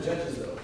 judges though?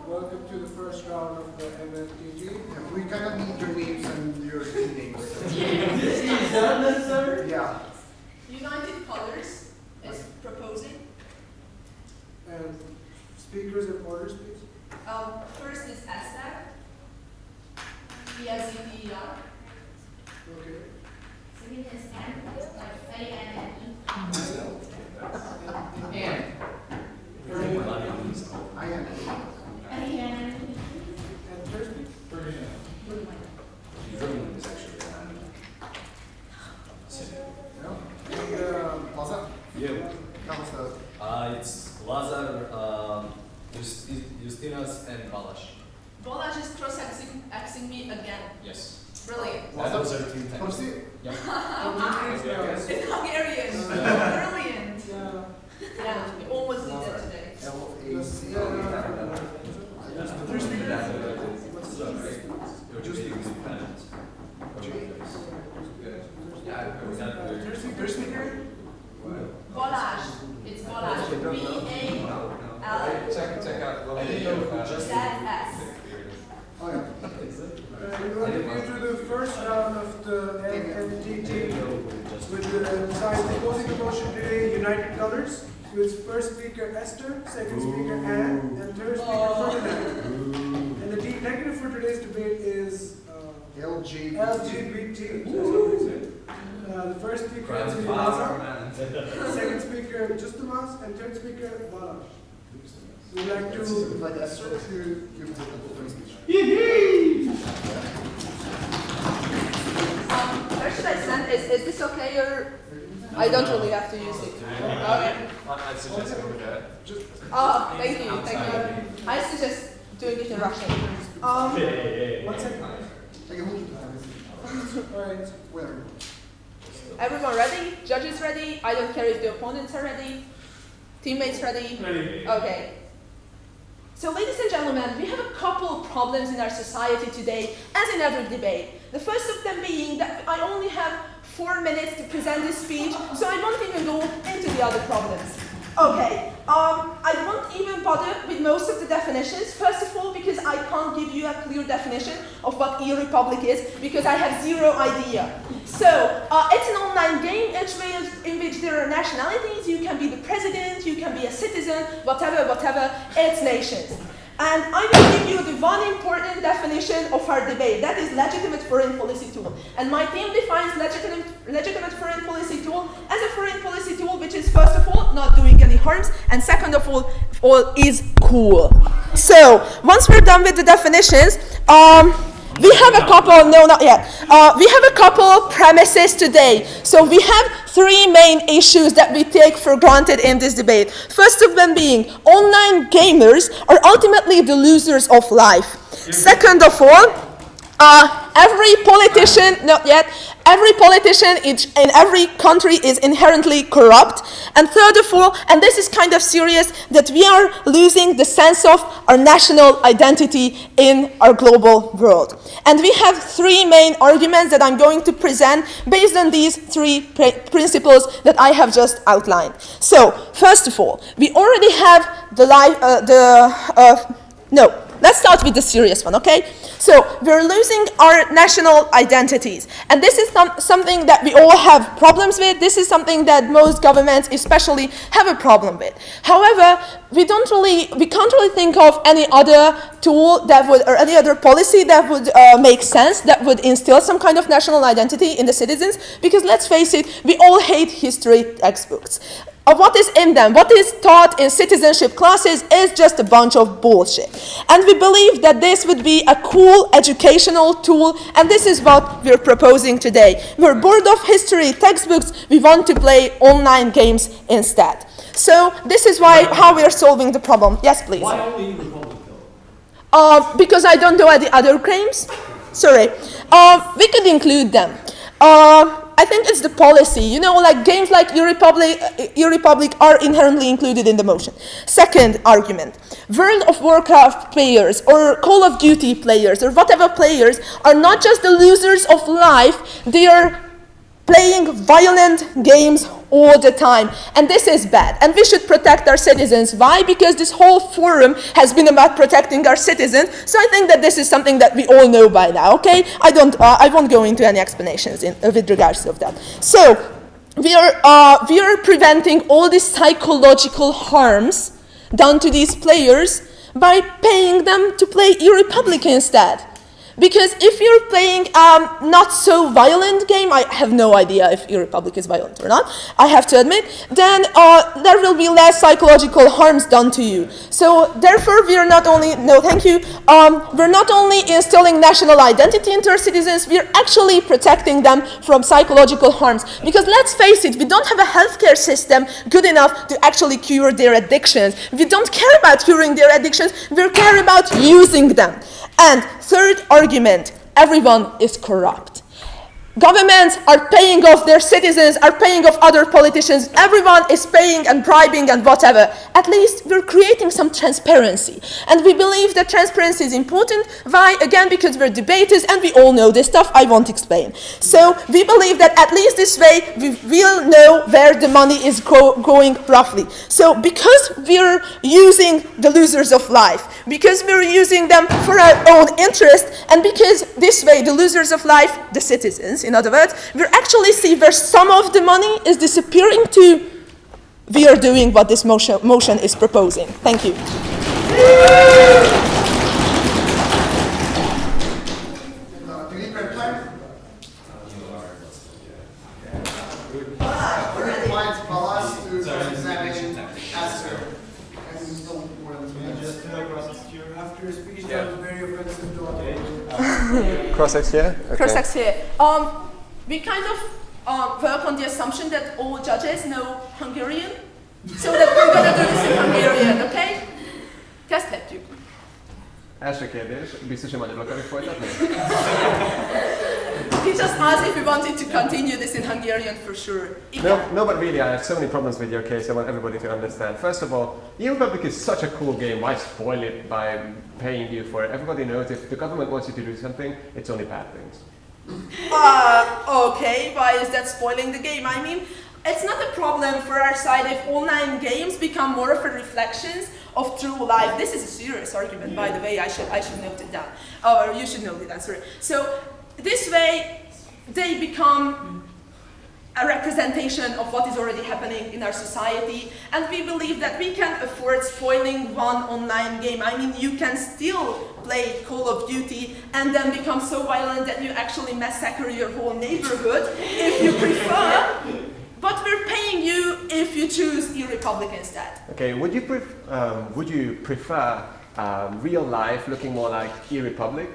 Welcome to the first round of the MMTT. Yeah, we kind of need your names and your team names. Is that necessary? Yeah. United Colors is proposing. And speakers and orders, please. First is Esther. ESEDER. Okay. Second is N, like A-N-N-E. And. I am. A-N-N-E. And Thursday? Vermont is actually And Plaza? Yeah. That was the. It's Lazar, Justinas, and Balash. Bolash is cross-axing me again. Yes. Brilliant. That was our team time. Popsi? Yeah. It's Hungarian. Yeah. Brilliant. Yeah. Yeah, we almost did that today. L-A-C. Three speakers? Three speaker? Bolash. It's Bolash. Check out. B-A-L-Z-S. Oh, yeah. We welcome you to the first round of the MMTT with the side opposing the motion today, United Colors. With first speaker Esther, second speaker Anne, and third speaker Ferdinand. And the team negative for today's debate is LGBT. The first speaker is Laza, second speaker Justamas, and third speaker Balash. We'd like to Invite Esther to give the opening speech. Where should I send? Is this okay or I don't really have to use it? Okay. I suggest over there. Oh, thank you, thank you. I suggest doing it in Russian. one second. I can hold you to Alright. whatever. Everyone ready? Judges ready? I don't care if the opponents are ready. Teammates ready? Ready. Okay. So ladies and gentlemen, we have a couple of problems in our society today, as in every debate. The first of them being that I only have 4 minutes to present this speech, so I won't even go into the other problems. Okay, I won't even bother with most of the definitions, first of all because I can't give you a clear definition of what e-republic is because I have zero idea. So it's an online game in which there are nationalities. You can be the president, you can be a citizen, whatever, it's nations. And I will give you the one important definition of our debate, that is legitimate foreign policy tool. And my team defines legitimate foreign policy tool as a foreign policy tool which is, first of all, not doing any harms, and second of all is cool. So, once we're done with the definitions, we have a couple, no, not yet. We have a couple premises today. So we have three main issues that we take for granted in this debate. First of them being, online gamers are ultimately the losers of life. Second of all, every politician, not yet, every politician in every country is inherently corrupt. And third of all, and this is kind of serious, that we are losing the sense of our national identity in our global world. And we have three main arguments that I'm going to present based on these three principles that I have just outlined. So, first of all, we already have let's start with the serious one, okay? So, we're losing our national identities. And this is something that we all have problems with. This is something that most governments especially have a problem with. However, we can't really think of any other tool that would, or any other policy that would make sense, that would instill some kind of national identity in the citizens, because let's face it, we all hate history textbooks. What is in them, what is taught in citizenship classes is just a bunch of bullshit. And we believe that this would be a cool educational tool, and this is what we're proposing today. We're bored of history textbooks, we want to play online games instead. So this is how we are solving the problem. Yes, please. Why only Republic though? Because I don't know the other games. Sorry. We could include them. I think it's the policy. You know, like games like e-republic are inherently included in the motion. Second argument, World of Warcraft players or Call of Duty players or whatever players are not just the losers of life, they are playing violent games all the time. And this is bad. And we should protect our citizens. Why? Because this whole forum has been about protecting our citizens. So I think that this is something that we all know by now, okay? I won't go into any explanations with regards to that. So we are preventing all these psychological harms done to these players by paying them to play e-republic instead. Because if you're playing not so violent game, I have no idea if e-republic is violent or not, I have to admit, then there will be less psychological harms done to you. So therefore we are not only, we're not only instilling national identity into our citizens, we're actually protecting them from psychological harms. Because let's face it, we don't have a healthcare system good enough to actually cure their addictions. We don't care about curing their addictions, we care about using them. And third argument, everyone is corrupt. Governments are paying off their citizens, are paying off other politicians. Everyone is paying and bribing and whatever. At least we're creating some transparency. And we believe that transparency is important. Why? Again, because we're debaters and we all know this stuff. I won't explain. So we believe that at least this way we will know where the money is going roughly. So because we're using the losers of life, because we're using them for our own interest, and because this way the losers of life, the citizens, in other words, we actually see where some of the money is disappearing to, we are doing what this motion is proposing. Thank you. Do you need red time? Required Balas to examine Esther. And no more than 2 minutes. After a speech that was very offensive to our Cross-X here? Okay. Cross-X here. We kind of work on the assumption that all judges know Hungarian, so that we're going to do this in Hungarian, okay? Kezdhetjük. Első kérdés, biztos, hogy magyarul akarjuk folytatni? He just asked if we wanted to continue this in Hungarian for sure. No, but really, I have so many problems with your case. I want everybody to understand. First of all, e-republic is such a cool game. Why spoil it by paying you for it? Everybody knows if the government wants you to do something, it's only bad things. Okay, why is that spoiling the game? I mean, it's not a problem for our side if online games become more of a reflections of true life. This is a serious argument, by the way. I should note it down, or you should note it down. Sorry. So this way, they become a representation of what is already happening in our society, and we believe that we can afford spoiling one online game. I mean, you can still play Call of Duty and then become so violent that you actually massacre your whole neighborhood if you prefer, but we're paying you if you choose e-Republic instead. Okay, would you prefer real life looking more like e-Republic?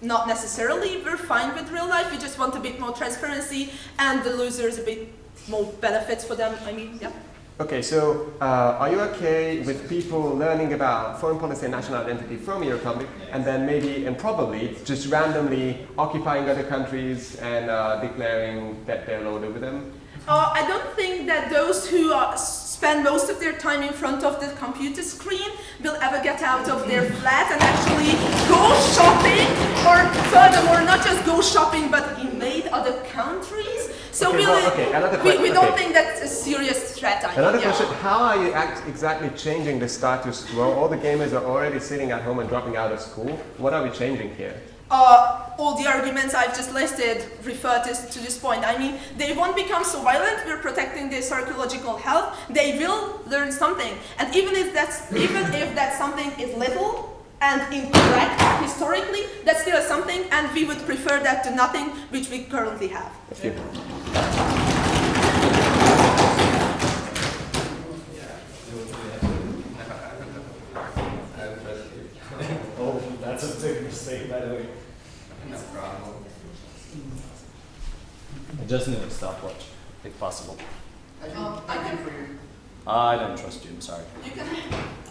Not necessarily. We're fine with real life. We just want a bit more transparency and the losers a bit more benefits for them. I mean, yeah. Okay, so are you okay with people learning about foreign policy and national identity from e-Republic and then maybe and probably just randomly occupying other countries and declaring that they're lord over them? I don't think that those who spend most of their time in front of the computer screen will ever get out of their flat and actually go shopping, or furthermore, not just go shopping but invade other countries. So okay, we don't think that's a serious threat. Another question, how are you exactly changing the status quo? All the gamers are already sitting at home and dropping out of school. What are we changing here? All the arguments I've just listed refer to this point. I mean, they won't become so violent. We're protecting their psychological health. They will learn something, and even if that something is little and incorrect historically, that's still something, and we would prefer that to nothing, which we currently have. Thank you. Oh, that's a big mistake, by the way. No problem. I just need a stopwatch, if possible. I can for you. I don't trust you, I'm sorry. You can.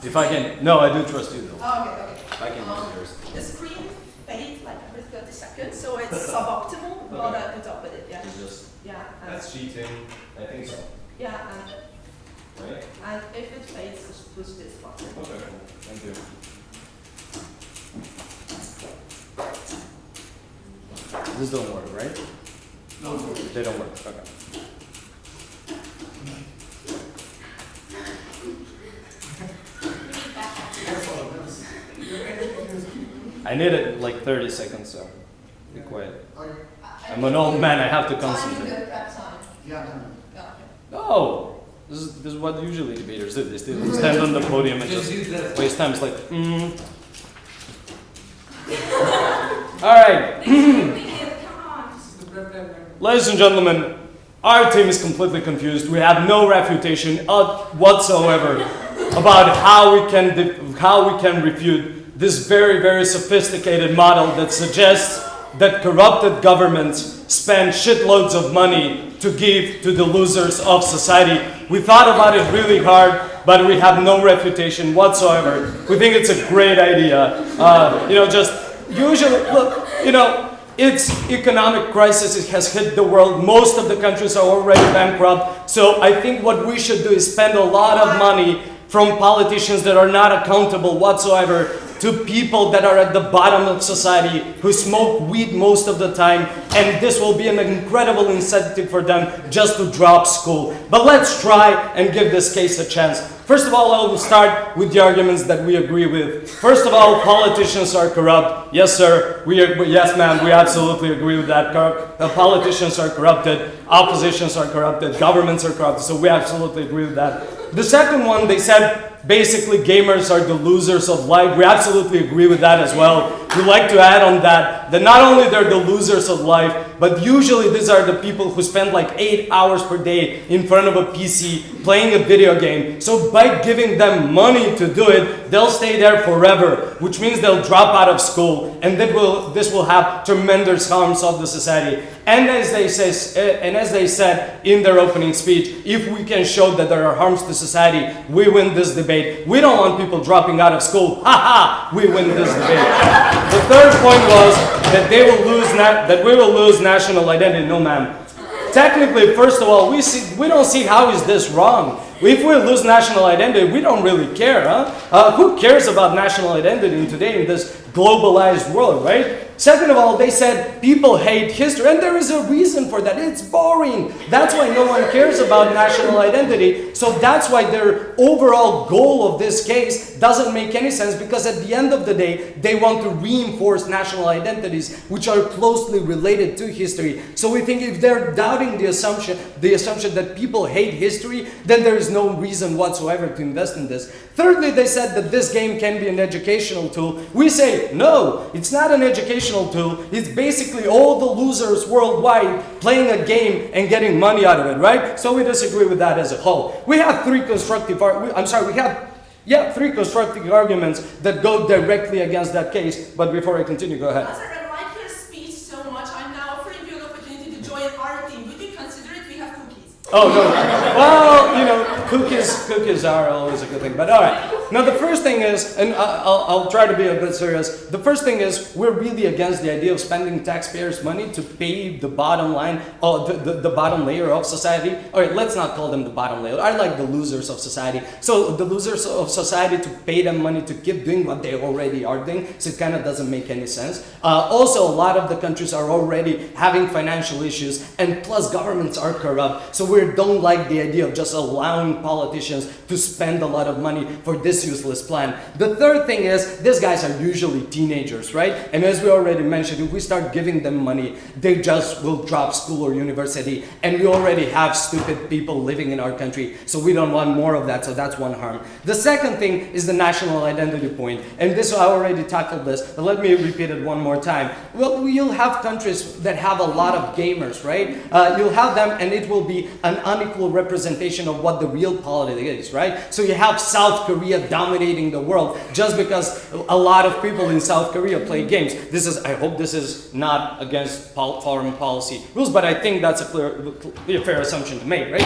If I can, no, I do trust you though. Okay. If I can use yours. The screen fades like every 30 seconds, so it's suboptimal. But I put up with it. Yeah. It's just, Yeah. That's cheating. I think so. Yeah. Right? And if it fades, just push this button. Okay, cool. Thank you. This don't work, right? No. They don't work, okay. I need it like 30 seconds, so be quiet. I'm an old man, I have to concentrate. Yeah, no. No! This is what usually debaters do. They stand on the podium and just waste time. It's like, Alright. Ladies and gentlemen, our team is completely confused. We have no refutation whatsoever about how we can refute this very, very sophisticated model that suggests that corrupted governments spend shitloads of money to give to the losers of society. We thought about it really hard, but we have no refutation whatsoever. We think it's a great idea. It's economic crisis. It has hit the world. Most of the countries are already bankrupt. So I think what we should do is spend a lot of money from politicians that are not accountable whatsoever to people that are at the bottom of society who smoke weed most of the time, and this will be an incredible incentive for them just to drop school. But let's try and give this case a chance. First of all, I will start with the arguments that we agree with. First of all, politicians are corrupt. Yes, sir. Yes, ma'am. We absolutely agree with that. Politicians are corrupted. Oppositions are corrupted. Governments are corrupted. So we absolutely agree with that. The second one, they said basically gamers are the losers of life. We absolutely agree with that as well. We like to add on that not only they're the losers of life, but usually these are the people who spend like 8 hours per day in front of a PC playing a video game. So by giving them money to do it, they'll stay there forever, which means they'll drop out of school, and this will have tremendous harms of the society. And as they said in their opening speech, if we can show that there are harms to society, we win this debate. We don't want people dropping out of school. Ha ha! We win this debate. The third point was that we will lose national identity. No, ma'am. Technically, first of all, we don't see how is this wrong. If we lose national identity, we don't really care, huh? Who cares about national identity today in this globalized world, right? Second of all, they said people hate history, and there is a reason for that. It's boring. That's why no one cares about national identity. So that's why their overall goal of this case doesn't make any sense, because at the end of the day, they want to reinforce national identities which are closely related to history. So we think if they're doubting the assumption that people hate history, then there is no reason whatsoever to invest in this. Thirdly, they said that this game can be an educational tool. We say, no, it's not an educational tool. It's basically all the losers worldwide playing a game and getting money out of it, right? So we disagree with that as a whole. We have three constructive arguments that go directly against that case. But before I continue, go ahead. Azar, I like your speech so much. I'm now offering you an opportunity to join our team. Would you consider it? We have cookies. Oh, no. Well, you know, cookies are always a good thing. But all right. Now, the first thing is, and I'll try to be a bit serious. The first thing is, we're really against the idea of spending taxpayers' money to pay the bottom line, or the bottom layer of society. All right, let's not call them the bottom layer. I like the losers of society. So the losers of society, to pay them money to keep doing what they already are doing. So it kind of doesn't make any sense. Also, a lot of the countries are already having financial issues, and plus governments are corrupt. So we don't like the idea of just allowing politicians to spend a lot of money for this useless plan. The third thing is, these guys are usually teenagers, right? And as we already mentioned, if we start giving them money, they just will drop school or university. And we already have stupid people living in our country, so we don't want more of that. So that's one harm. The second thing is the national identity point. And this, I already tackled this, but let me repeat it one more time. Well, you'll have countries that have a lot of gamers, right? You'll have them, and it will be an unequal representation of what the real politics is, right? So you have South Korea dominating the world just because a lot of people in South Korea play games. I hope this is not against foreign policy rules, but I think that's a fair assumption to make, right?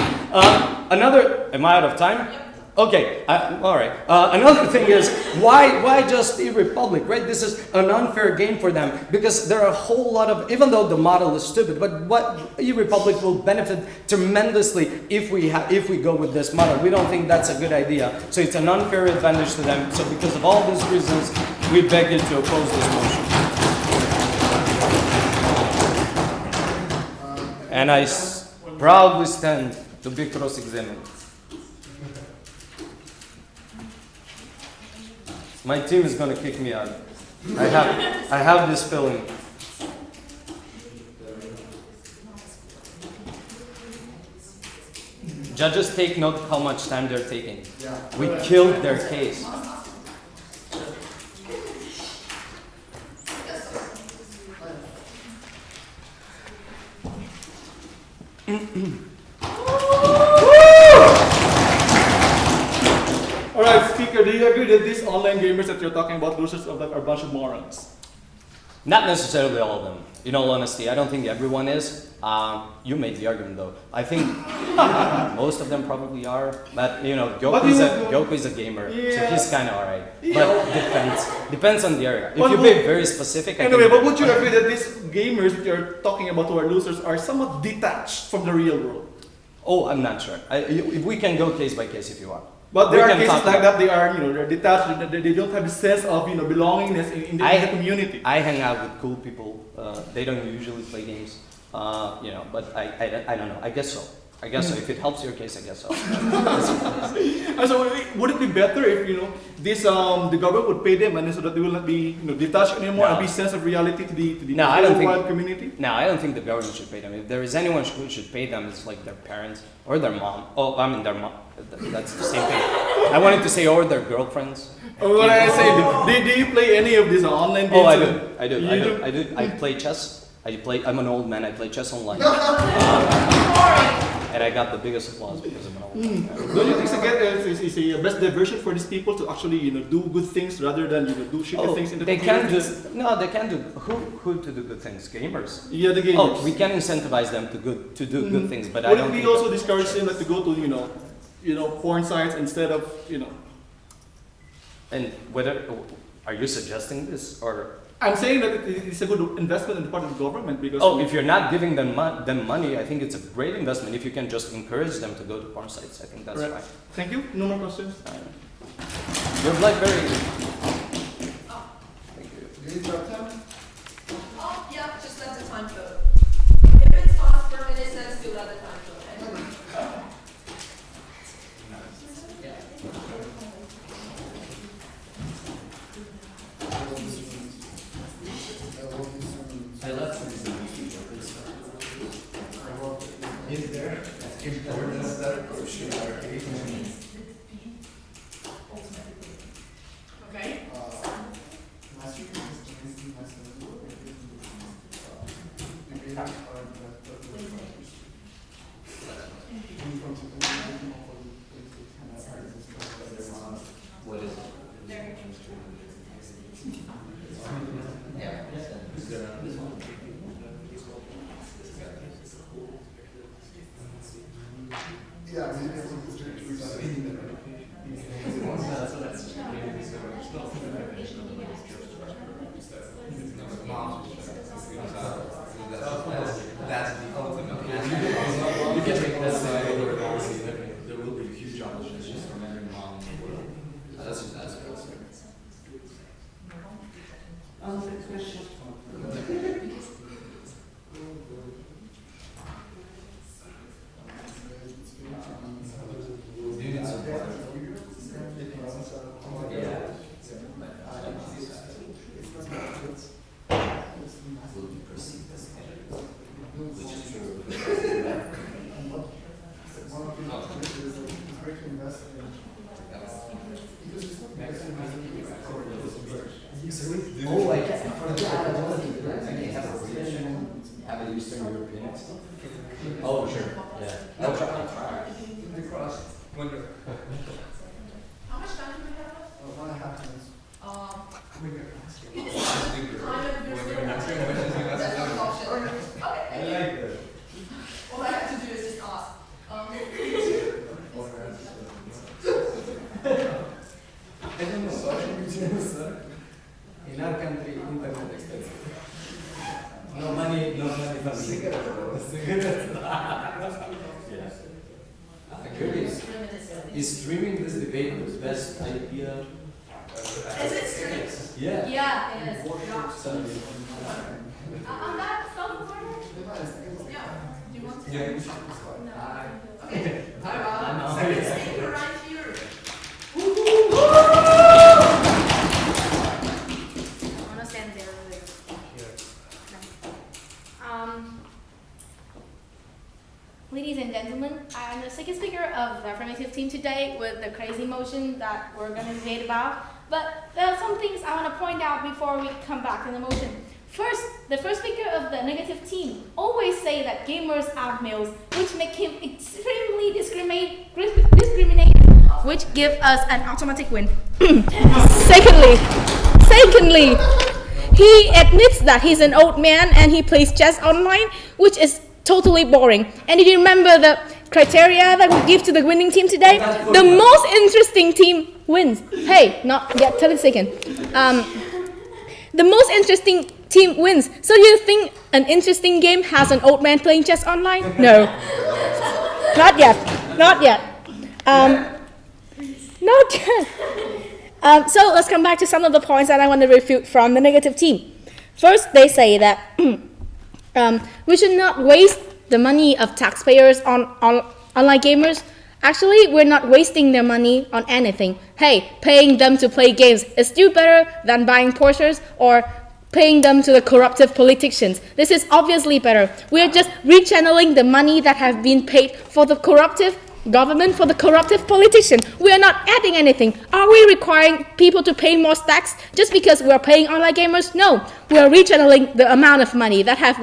Am I out of time? Yep. Okay, all right. Another thing is, why just e-Republic, right? This is an unfair game for them, because there are a whole lot of, even though the model is stupid, but what e-Republic will benefit tremendously if we go with this model. We don't think that's a good idea. So it's an unfair advantage to them. So because of all these reasons, we beg you to oppose this motion. And I proudly stand to be cross-examined. My team is going to kick me out. I have this feeling. Judges, take note how much time they're taking. We killed their case. Alright, Speaker, do you agree that these online gamers that you're talking about, losers of that, are a bunch of morons? Not necessarily all of them. In all honesty, I don't think everyone is. You made the argument though. I think most of them probably are. But you know, Gyoko is a gamer, so he's kind of alright. But depends on the area. If you be very specific. Anyway, but would you agree that these gamers that you're talking about who are losers are somewhat detached from the real world? Oh, I'm not sure. We can go case by case if you want. But there are cases like that. They are, they're detached. They don't have a sense of, belongingness in the community. I hang out with cool people. They don't usually play games. But I don't know. I guess so. If it helps your case, I guess so. And so, would it be better if the government would pay them, and so that they will not be detached anymore and be sense of reality to the worldwide community? No, I don't think the government should pay them. If there is anyone who should pay them, it's like their parents or their mom. Oh, I mean their mom. That's the same thing. I wanted to say or their girlfriends. Oh, what I say? Do you play any of these online games? Oh, I do. I play chess. I'm an old man. I play chess online. And I got the biggest applause because I'm an old man. Don't you think it's a best diversion for these people to actually do good things rather than do shitty things in the community? They can do. Who to do good things? Gamers. Yeah, the gamers. Oh, we can incentivize them to do good things, but I don't. Would we also discourage them to go to porn sites instead of And are you suggesting this or? I'm saying that it's a good investment on the part of the government because. Oh, if you're not giving them money, I think it's a great investment. If you can just encourage them to go to porn sites, I think that's fine. Thank you. No more questions. Your BlackBerry. Thank you. Do you need to have time? That's the ultimate. You can make that side over policy. There will be huge opposition from every mom in the world. That's good. Oh, I guess I forgot. Have a Eastern European accent? Oh, sure. Yeah. I'll try. Wonder. How much time do we have? 1.5 minutes. I like that. All I have to do is just ask. In our country, internet expensive. No money from cigarettes. Is streaming this debate the best idea? Is it streamed? Yeah. Yeah, it is. On that phone recording? Yeah. Do you want to? Yeah. Okay. Hi, Rob. Second speaker right here. I want to stand there. Ladies and gentlemen, I'm the second speaker of the affirmative team today with the crazy motion that we're going to debate about. But there are some things I want to point out before we come back to the motion. First, the first speaker of the negative team always say that gamers are males, which make him extremely discriminated, which give us an automatic win. Secondly, he admits that he's an old man and he plays chess online, which is totally boring. And did you remember the criteria that we give to the winning team today? The most interesting team wins. Hey, not yet, tell it a second. The most interesting team wins. So you think an interesting game has an old man playing chess online? No. Not yet. Not yet. So let's come back to some of the points that I want to refute from the negative team. First, they say that we should not waste the money of taxpayers on online gamers. Actually, we're not wasting their money on anything. Hey, paying them to play games is still better than buying Porsches or paying them to the corruptive politicians. This is obviously better. We're just rechanneling the money that have been paid for the corruptive government, for the corruptive politician. We are not adding anything. Are we requiring people to pay more tax just because we are paying online gamers? No, we are rechanneling the amount of money that have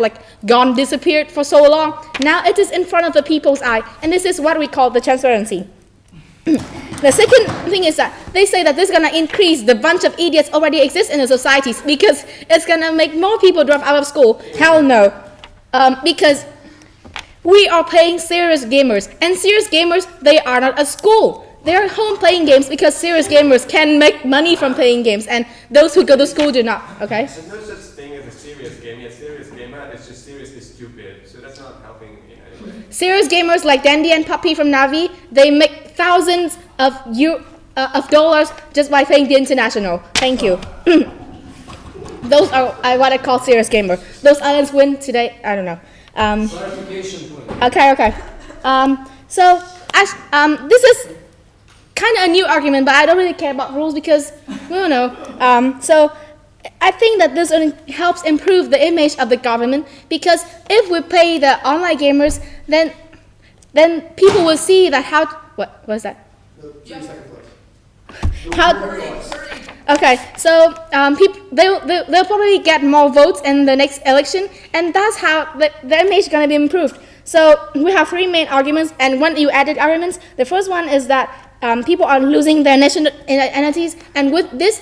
disappeared for so long. Now it is in front of the people's eye, and this is what we call the transparency. The second thing is that they say that this is going to increase the bunch of idiots already exist in the societies because it's going to make more people drop out of school. Hell no. Because we are paying serious gamers, and serious gamers, they are not at school. They are home playing games because serious gamers can make money from playing games, and those who go to school do not, okay? There's no such thing as a serious gamer. A serious gamer is just seriously stupid, so that's not helping in any way. Serious gamers like Dandy and Puppy from Navi, they make thousands of dollars just by playing the international. Thank you. Those are what I call serious gamer. Those islands win today, I don't know. Clarification point. Okay. This is kind of a new argument, but I don't really care about rules because we don't know. So I think that this only helps improve the image of the government because if we pay the online gamers, then people will see that what was that? Okay, so they'll probably get more votes in the next election, and that's how the image is going to be improved. So we have three main arguments, and when you added arguments, the first one is that people are losing their national identities, and with this,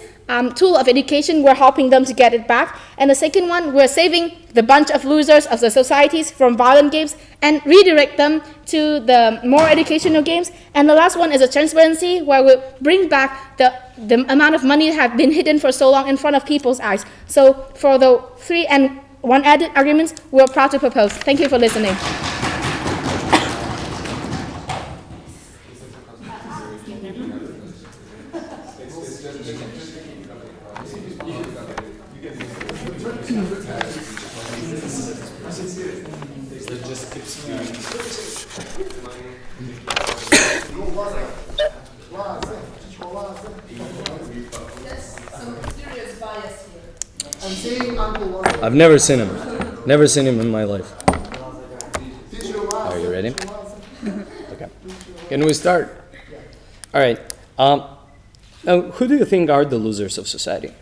tool of education, we're helping them to get it back. And the second one, we're saving the bunch of losers of the societies from violent games and redirect them to the more educational games. And the last one is a transparency, where we bring back the amount of money that have been hidden for so long in front of people's eyes. So for the 3 and 1 added arguments, we're proud to propose. Thank you for listening. I'm seeing Uncle Laza. I've never seen him. Never seen him in my life. Teacher Laza. Are you ready? Okay. Can we start? All right. Now, who do you think are the losers of society?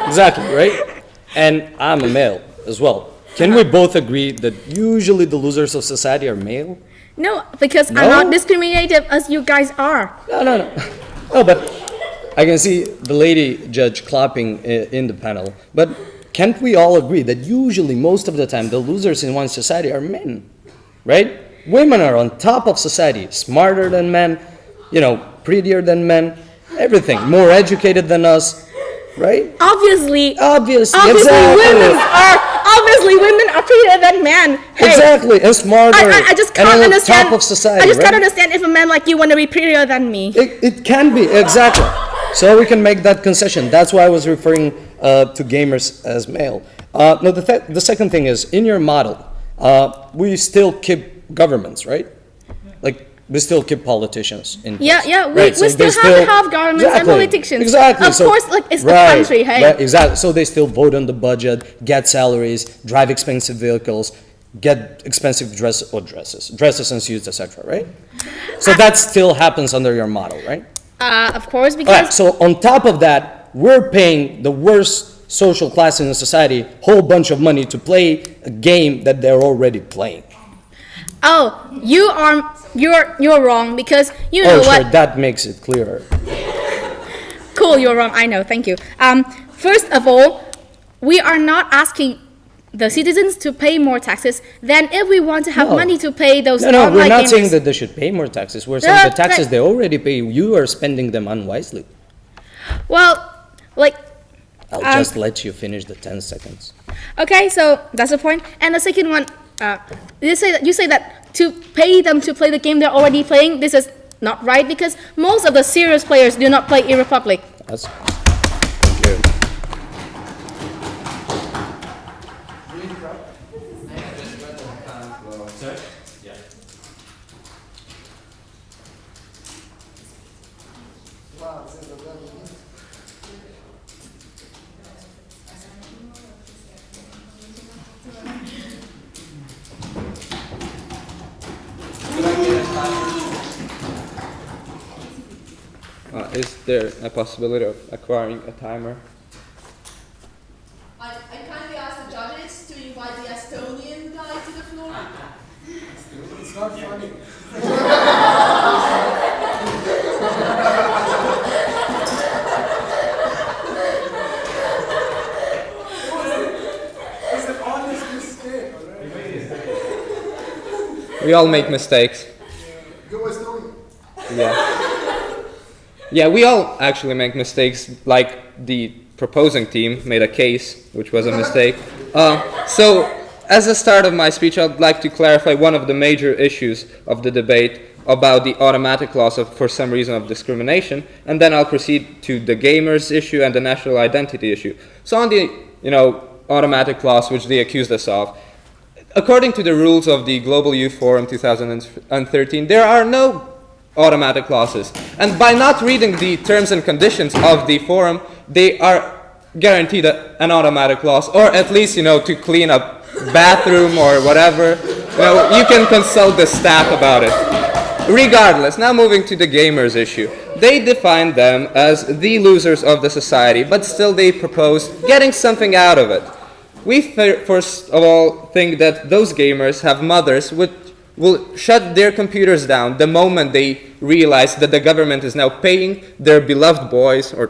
Exactly, right? And I'm a male as well. Can we both agree that usually the losers of society are male? No, because No? I'm not discriminative as you guys are. No. Oh, but I can see the lady judge clapping in the panel. But can't we all agree that usually, most of the time, the losers in one society are men, right? Women are on top of society, smarter than men, prettier than men, everything, more educated than us, right? Obviously, Exactly. women are prettier than men. Hey, Exactly, and smarter, I just can't and on understand. top of society, I just can't right? understand if a man like you want to be prettier than me. It can be, exactly. So we can make that concession. That's why I was referring to gamers as male. Now, the second thing is, in your model, we still keep governments, right? Like, we still keep politicians in place. Yeah, we Right, so still they have to have governments and Exactly, politicians. Exactly. Of So- course, like, it's the right, country, hey. right, exactly. So they still vote on the budget, get salaries, drive expensive vehicles, get expensive dresses and suits, etc., right? So that still happens under your model, right? Of course, All right, because so on top of that, we're paying the worst social class in the society whole bunch of money to play a game that they're already playing. you're wrong, because you know Oh, what? sure, that makes it clearer. Cool, you're wrong. I know. Thank you. First of all, we are not asking the citizens to pay more taxes than if we want to have No. money to pay those No, online we're not gamers. saying that they should pay more taxes. We're saying the taxes but- they already pay, you are spending them unwisely. Well, like, I'll Um, just let you finish the 10 seconds. okay, so that's the point. And the second one, you say that to pay them to play the game they're already playing. This is not right, because most of the serious players do not play eRepublic. That's good. Is there a possibility of acquiring a timer? I kindly ask the judges to invite the Estonian guy to the floor. It's not funny. It's an honest mistake, alright? We all make mistakes. Go Estonian. Yeah. Yeah, we all actually make mistakes, like the proposing team made a case, which was a mistake. So, as a start of my speech, I'd like to clarify one of the major issues of the debate about the automatic loss of, for some reason, of discrimination, and then I'll proceed to the gamers issue and the national identity issue. So on the, automatic loss, which they accused us of, according to the rules of the Global Youth Forum 2013, there are no automatic losses. And by not reading the terms and conditions of the forum, they are guaranteed an automatic loss, or at least, to clean up bathroom or whatever. You can consult the staff about it. Regardless, now moving to the gamers issue. They define them as the losers of the society, but still they propose getting something out of it. We first of all think that those gamers have mothers will shut their computers down the moment they realize that the government is now paying their beloved boys, or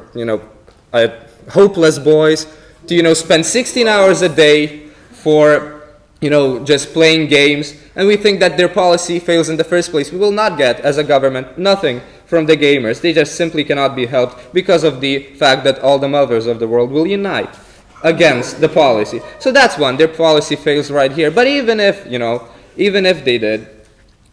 hopeless boys, to spend 16 hours a day for just playing games. And we think that their policy fails in the first place. We will not get, as a government, nothing from the gamers. They just simply cannot be helped because of the fact that all the mothers of the world will unite against the policy. So that's one. Their policy fails right here. But even if they did,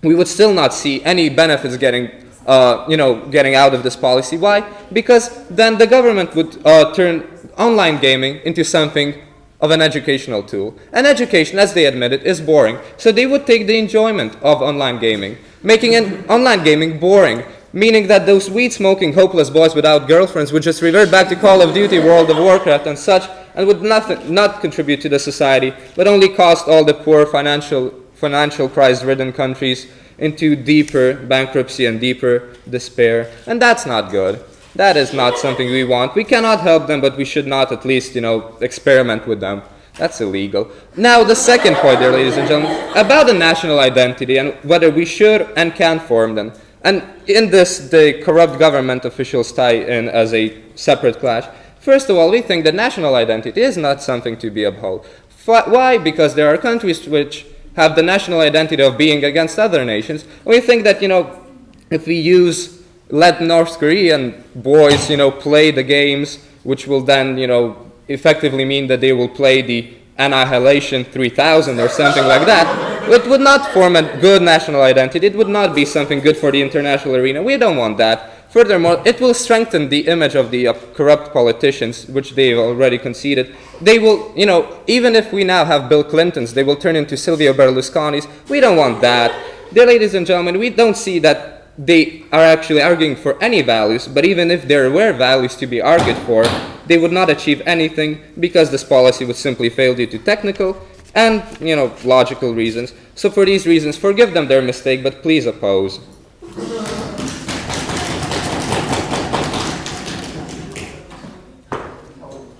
we would still not see any benefits getting out of this policy. Why? Because then the government would turn online gaming into something of an educational tool. And education, as they admitted, is boring. So they would take the enjoyment of online gaming, making online gaming boring, meaning that those weed-smoking, hopeless boys without girlfriends would just revert back to Call of Duty, World of Warcraft, and such, and would not contribute to the society, but only cost all the poor financial crisis-ridden countries into deeper bankruptcy and deeper despair. And that's not good. That is not something we want. We cannot help them, but we should not at least, experiment with them. That's illegal. Now, the second point there, ladies and gentlemen, about the national identity and whether we should and can form them. And in this, the corrupt government officials tie in as a separate clash. First of all, we think that national identity is not something to be upheld. Why? Because there are countries which have the national identity of being against other nations. We think that, if we let North Korean boys, play the games, which will then, effectively mean that they will play the Annihilation 3000 or something like that, it would not form a good national identity. It would not be something good for the international arena. We don't want that. Furthermore, it will strengthen the image of the corrupt politicians, which they've already conceded. They will, even if we now have Bill Clintons, they will turn into Silvio Berlusconi's. We don't want that. Dear ladies and gentlemen, we don't see that they are actually arguing for any values, but even if there were values to be argued for, they would not achieve anything because this policy would simply fail due to technical and, logical reasons. So for these reasons, forgive them their mistake, but please oppose.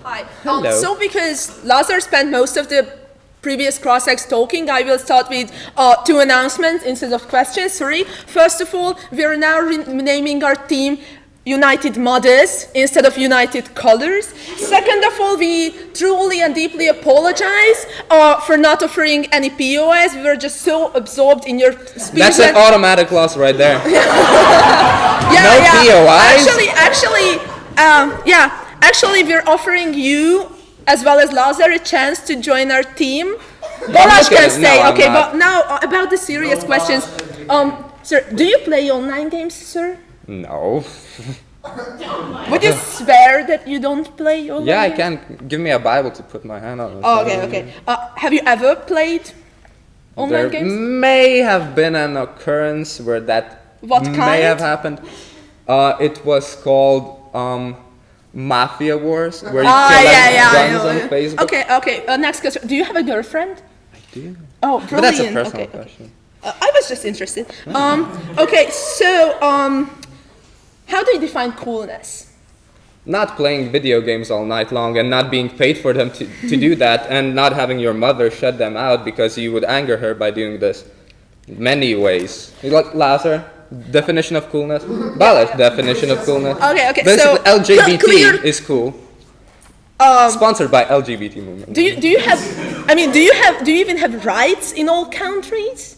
Hi. Hello. So because Lazar spent most of the previous cross-ex talking, I will start with two announcements instead of questions. Sorry. First of all, we are now renaming our team United Mothers instead of United Colors. Second of all, we truly and deeply apologize for not offering any POS. We were just so absorbed in your speech. That's an automatic loss right there. Actually, we're offering you, as well as Lazar, a chance to join our team. Borash can stay. No, okay, but now about the serious questions. Sir, do you play online games, sir? No. Would you swear that you don't play online Yeah, I games? can. Give me a Bible to put my hand on. Oh, okay. Have you ever played online There games? may have been an occurrence where that What may kind? have happened. It was called Mafia Wars, where you collect guns on Facebook. Okay. Next question. Do you have a girlfriend? I do. Oh, But brilliant. that's a personal okay. question. I was just interested. Okay, so how do you define coolness? Not playing video games all night long and not being paid for them to do that, and not having your mother shut them out because you would anger her by doing this. Many ways. You like Lazar? Definition of coolness? Bala's definition of coolness. Okay. Basically, So LGBT clear. is cool. Sponsored by LGBT movement. Do you have? I mean, do you even have rights in all countries?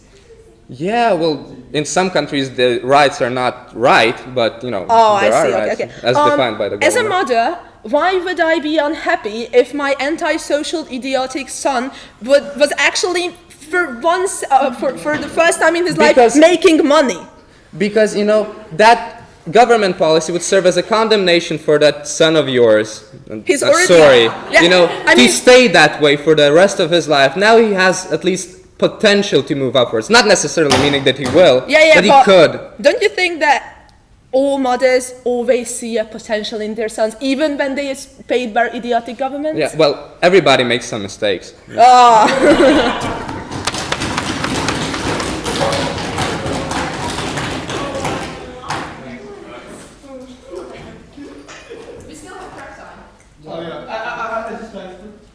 Yeah, well, in some countries the rights are not right, but there are rights as defined by the government. As a mother, why would I be unhappy if my antisocial, idiotic son was actually for the first time in his life making money? Because that government policy would serve as a condemnation for that son of yours. He's already sorry, to stay that way for the rest of his life. Now he has at least potential to move upwards. Not necessarily meaning that he will, but he could. Don't you think that all mothers always see a potential in their sons, even when they are paid by idiotic governments? Yeah, well, everybody makes some mistakes.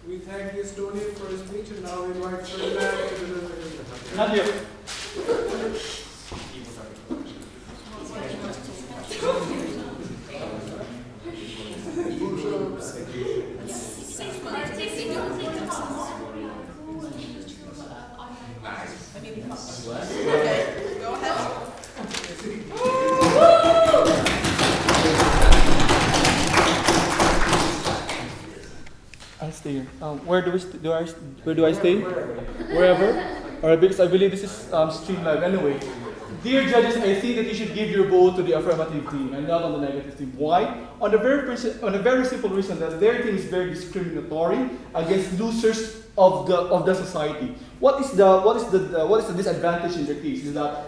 We thank the Estonian for his speech, and now we invite Ferdinand to deliver his. Not you. stay here? Where do I stay? Wherever. All right, because I believe this is stream live anyway. Dear judges, I think that you should give your vote to the affirmative team and not on the negative team. Why? On a very simple reason that their team is very discriminatory against losers of the society. What is the disadvantage in their case is that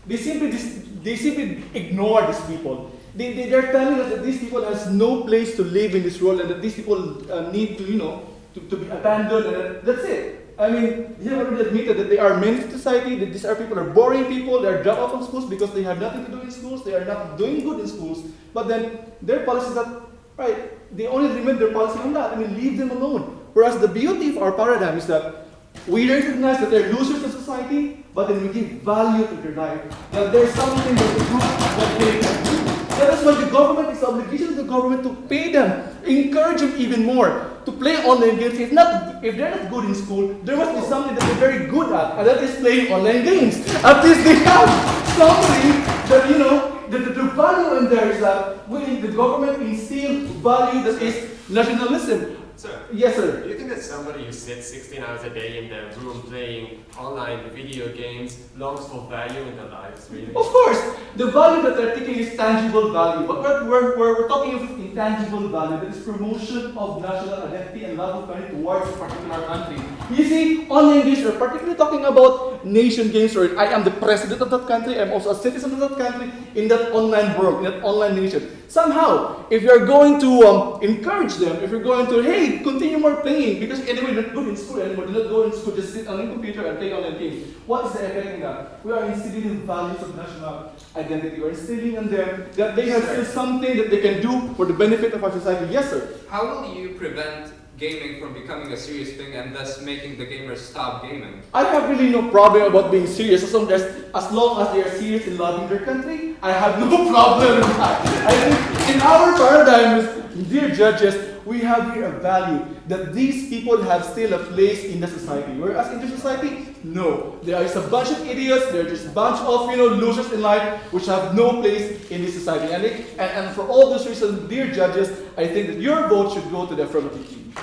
they simply ignore these people. They're telling us that these people has no place to live in this world and that these people need to be abandoned and that's it. I mean, they have already admitted that they are menace to society, that these people are boring people, they are dropped out of schools because they have nothing to do in schools, they are not doing good in schools. But then their policy is that, right, they only limit their policy on that. I mean, leave them alone. Whereas the beauty of our paradigm is that we recognize that they're losers in society, but then we give value to their life. That there's something that they do that they can do. That is why the government, it's the obligation of the government to pay them, encourage them even more to play online games. If they're not good in school, there must be something that they're very good at, and that is playing online games. At least they have something that, the value in there is that when the government instill value that is nationalism. Sir. Yes, sir. Do you think that somebody who sits 16 hours a day in their room playing online video games longs for value in their lives, really? Of course, the value that they're taking is tangible value. But we're talking of intangible value, that is promotion of national identity and love of country towards a particular country. You see, online games, we're particularly talking about nation games, or I am the president of that country, I'm also a citizen of that country, in that online world, in that online nation. Somehow, if you're going to encourage them, if you're going to, hey, continue more playing, because anyway, you're not good in school anymore, you're not going to school, just sit on the computer and play online games. What is the effect in that? We are instilling in values of national identity. We're instilling in them that they have still something that they can do for the benefit of our society. Yes, sir. How will you prevent gaming from becoming a serious thing and thus making the gamers stop gaming? I have really no problem about being serious as long as they are serious in loving their country. I have no problem with that. I think in our paradigm, dear judges, we have here a value that these people have still a place in the society. Whereas in the society, no. There is a bunch of idiots, they're just a bunch of losers in life which have no place in this society. And for all those reasons, dear judges, I think that your vote should go to the affirmative team.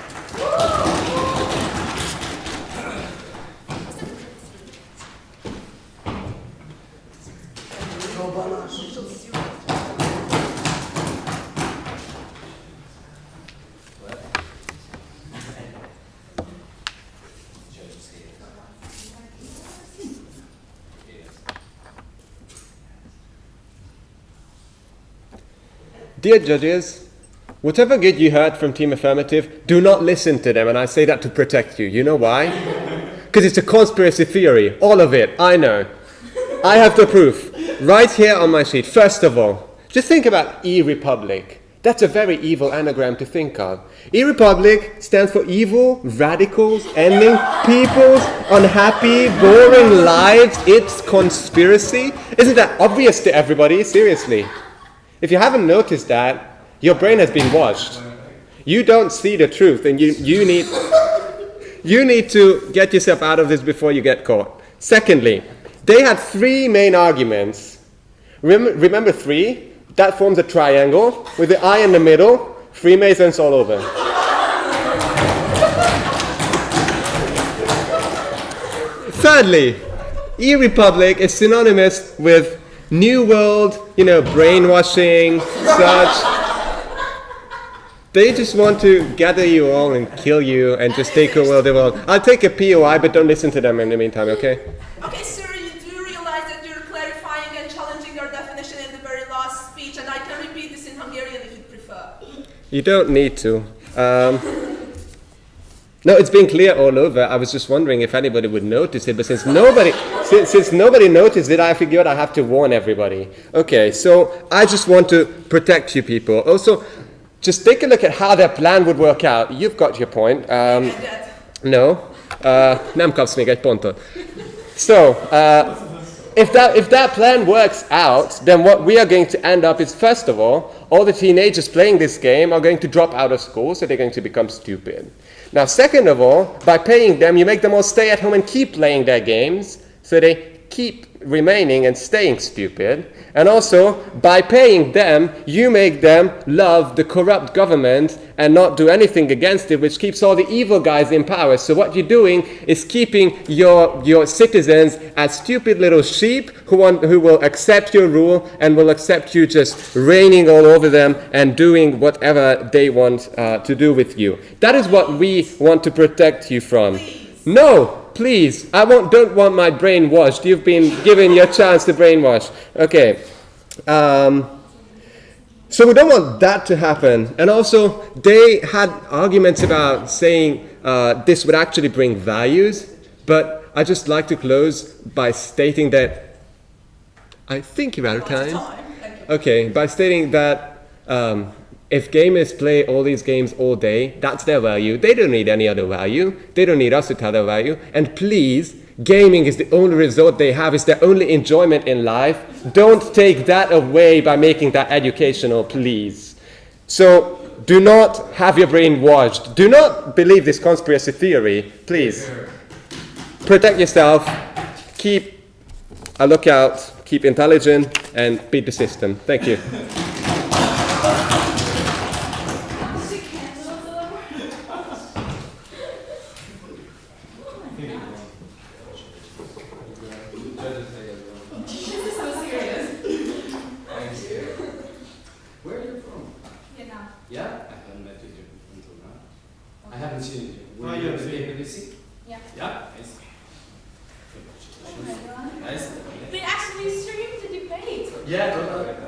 Dear judges, whatever good you heard from Team Affirmative, do not listen to them, and I say that to protect you. You know why? Because it's a conspiracy theory. All of it, I know. I have the proof. Right here on my sheet. First of all, just think about e-Republic. That's a very evil anagram to think of. E-Republic stands for evil, radicals, ending people's unhappy, boring lives. It's conspiracy. Isn't that obvious to everybody? Seriously. If you haven't noticed that, your brain has been washed. You don't see the truth, and you need to get yourself out of this before you get caught. Secondly, they had three main arguments. Remember three? That forms a triangle with the eye in the middle, Freemasons all over. Thirdly, e-Republic is synonymous with New World, brainwashing, such. They just want to gather you all and kill you and just take over the world. I'll take a POI, but don't listen to them in the meantime, okay? Okay, sir, you do realize that you're clarifying and challenging your definition in the very last speech, and I can repeat this in Hungarian if you prefer. You don't need to. No, it's been clear all over. I was just wondering if anybody would notice it, but since nobody noticed it, I figured I have to warn everybody. Okay, so I just want to protect you people. Also, just take a look at how their plan would work out. You've got your point. No. Nem kapsz még egy pontot. So, if that plan works out, then what we are going to end up is, first of all the teenagers playing this game are going to drop out of school, so they're going to become stupid. Now, second of all, by paying them, you make them all stay at home and keep playing their games, so they keep remaining and staying stupid. And also, by paying them, you make them love the corrupt government and not do anything against it, which keeps all the evil guys in power. So what you're doing is keeping your citizens as stupid little sheep who will accept your rule and will accept you just reigning all over them and doing whatever they want to do with you. That is what we want to protect you from. No! Please, don't want my brain washed. You've been given your chance to brainwash. Okay. So we don't want that to happen. And also, they had arguments about saying this would actually bring values. But I'd just like to close by stating that I think you're out of time. Okay, by stating that if gamers play all these games all day, that's their value. They don't need any other value. They don't need us to tell their value. And please, gaming is the only resort they have. It's their only enjoyment in life. Don't take that away by making that educational, please. So do not have your brain washed. Do not believe this conspiracy theory, please. Protect yourself. Keep a lookout. Keep intelligent and beat the system. Thank you. Where are you from? Vietnam. Yeah? I haven't met you until now. I haven't seen you. Oh, Were you yeah, at the see. BBC? Yeah. Yeah? Nice. Oh my god. Nice. They actually streamed the debate. Yeah,